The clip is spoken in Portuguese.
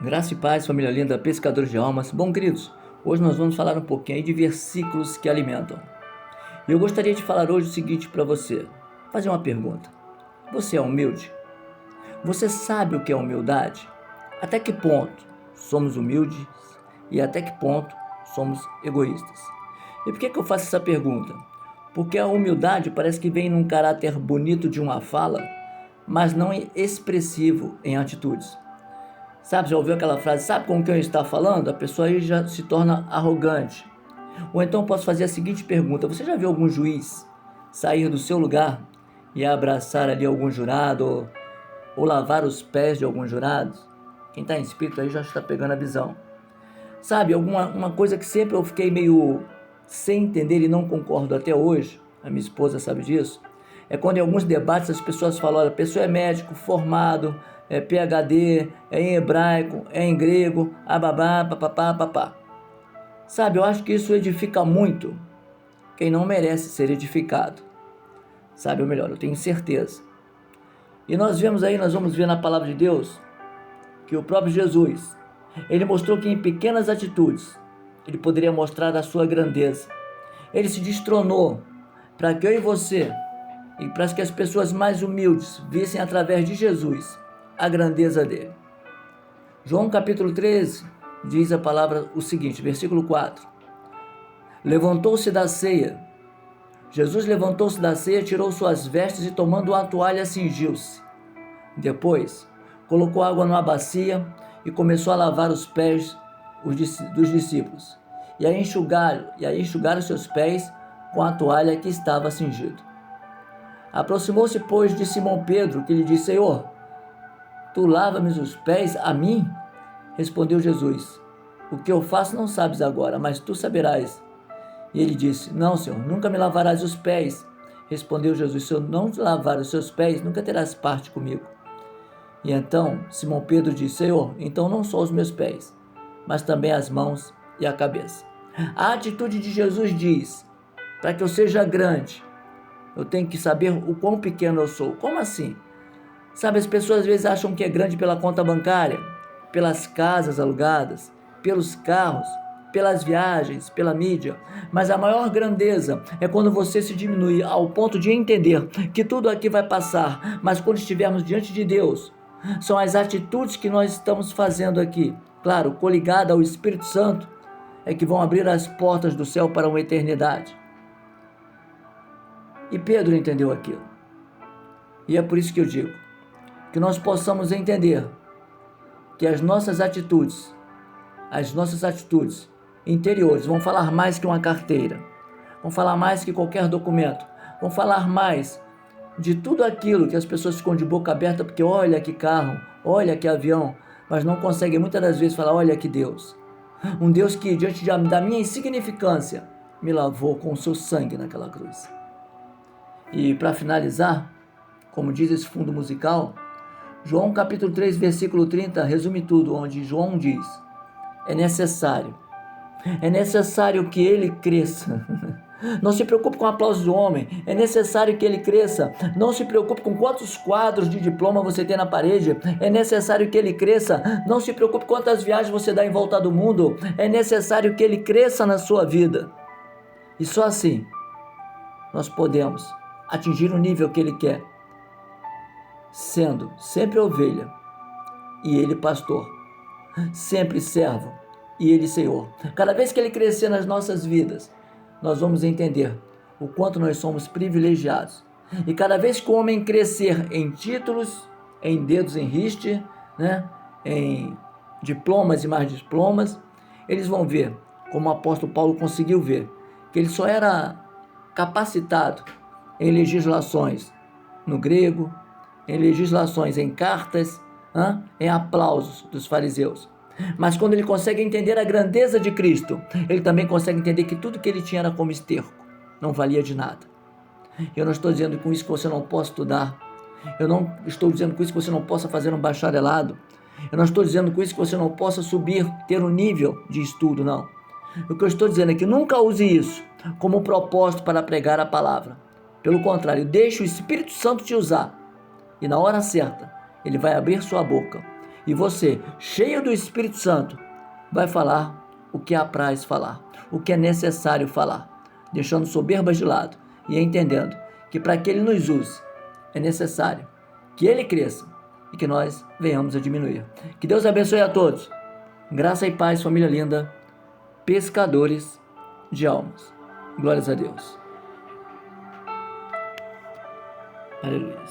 Graça e paz, família linda, pescadores de almas. Bom, queridos, hoje nós vamos falar um pouquinho aí de versículos que alimentam. E eu gostaria de falar hoje o seguinte para você, fazer uma pergunta. Você é humilde? Você sabe o que é humildade? Até que ponto somos humildes e até que ponto somos egoístas? E por que eu faço essa pergunta? Porque a humildade parece que vem num caráter bonito de uma fala, mas não expressivo em atitudes. Sabe, já ouviu aquela frase, sabe com quem eu está falando? A pessoa aí já se torna arrogante. Ou então posso fazer a seguinte pergunta, você já viu algum juiz sair do seu lugar e abraçar ali algum jurado ou lavar os pés de alguns jurados? Quem está em espírito aí já está pegando a visão. Sabe, uma coisa que sempre eu fiquei meio sem entender e não concordo até hoje, a minha esposa sabe disso, é quando em alguns debates as pessoas falam, olha, a pessoa é médico formado, é PhD, é em hebraico, é em grego, ababá, papapá, papá. Sabe, eu acho que isso edifica muito quem não merece ser edificado. Sabe, ou melhor, eu tenho certeza. E nós vamos ver na palavra de Deus, que o próprio Jesus, ele mostrou que em pequenas atitudes, ele poderia mostrar a sua grandeza. Ele se destronou para que eu e você, e para que as pessoas mais humildes vissem através de Jesus a grandeza dele. João capítulo 13 diz a palavra o seguinte, versículo 4. Levantou-se da ceia. Jesus levantou-se da ceia, tirou suas vestes e tomando uma toalha cingiu-se. Depois, colocou água numa bacia e começou a lavar os pés dos discípulos e a enxugar os seus pés com a toalha que estava cingido. Aproximou-se, pois, de Simão Pedro, que lhe disse, Senhor, tu lava-me os pés a mim? Respondeu Jesus, o que eu faço não sabes agora, mas tu saberás. E ele disse, não, Senhor, nunca me lavarás os pés. Respondeu Jesus, se eu não te lavar os seus pés, nunca terás parte comigo. E então Simão Pedro disse, Senhor, então não só os meus pés, mas também as mãos e a cabeça. A atitude de Jesus diz, para que eu seja grande, eu tenho que saber o quão pequeno eu sou. Como assim? Sabe, as pessoas às vezes acham que é grande pela conta bancária, pelas casas alugadas, pelos carros, pelas viagens, pela mídia, mas a maior grandeza é quando você se diminui ao ponto de entender que tudo aqui vai passar, mas quando estivermos diante de Deus, são as atitudes que nós estamos fazendo aqui, claro, coligada ao Espírito Santo, é que vão abrir as portas do céu para uma eternidade. E Pedro entendeu aquilo. E é por isso que eu digo, que nós possamos entender que as nossas atitudes interiores vão falar mais que uma carteira, vão falar mais que qualquer documento, vão falar mais de tudo aquilo que as pessoas ficam de boca aberta porque olha que carro, olha que avião, mas não conseguem muitas das vezes falar, olha que Deus. Um Deus que diante da minha insignificância me lavou com o seu sangue naquela cruz. E para finalizar, como diz esse fundo musical, João capítulo 3, versículo 30, resume tudo, onde João diz, é necessário que ele cresça. Não se preocupe com o aplauso do homem, é necessário que ele cresça. Não se preocupe com quantos quadros de diploma você tem na parede, é necessário que ele cresça. Não se preocupe quantas viagens você dá em volta do mundo, é necessário que ele cresça na sua vida. E só assim nós podemos atingir o nível que ele quer, sendo sempre ovelha e ele pastor, sempre servo e ele Senhor. Cada vez que ele crescer nas nossas vidas, nós vamos entender o quanto nós somos privilegiados. E cada vez que o homem crescer em títulos, em dedos em riste, em diplomas e mais diplomas, eles vão ver, como o apóstolo Paulo conseguiu ver, que ele só era capacitado em legislações no grego, em legislações em cartas, em aplausos dos fariseus. Mas quando ele consegue entender a grandeza de Cristo, ele também consegue entender que tudo que ele tinha era como esterco, não valia de nada. Eu não estou dizendo com isso que você não possa estudar, eu não estou dizendo com isso que você não possa fazer um bacharelado, eu não estou dizendo com isso que você não possa subir, ter um nível de estudo, não. O que eu estou dizendo é que nunca use isso como propósito para pregar a palavra. Pelo contrário, deixe o Espírito Santo te usar, e na hora certa, ele vai abrir sua boca, E você, cheio do Espírito Santo, vai falar o que apraz falar, o que é necessário falar, deixando soberbas de lado e entendendo que para que Ele nos use, é necessário que Ele cresça e que nós venhamos a diminuir. Que Deus abençoe a todos. Graça e paz, família linda, pescadores de almas. Glórias a Deus. Aleluia.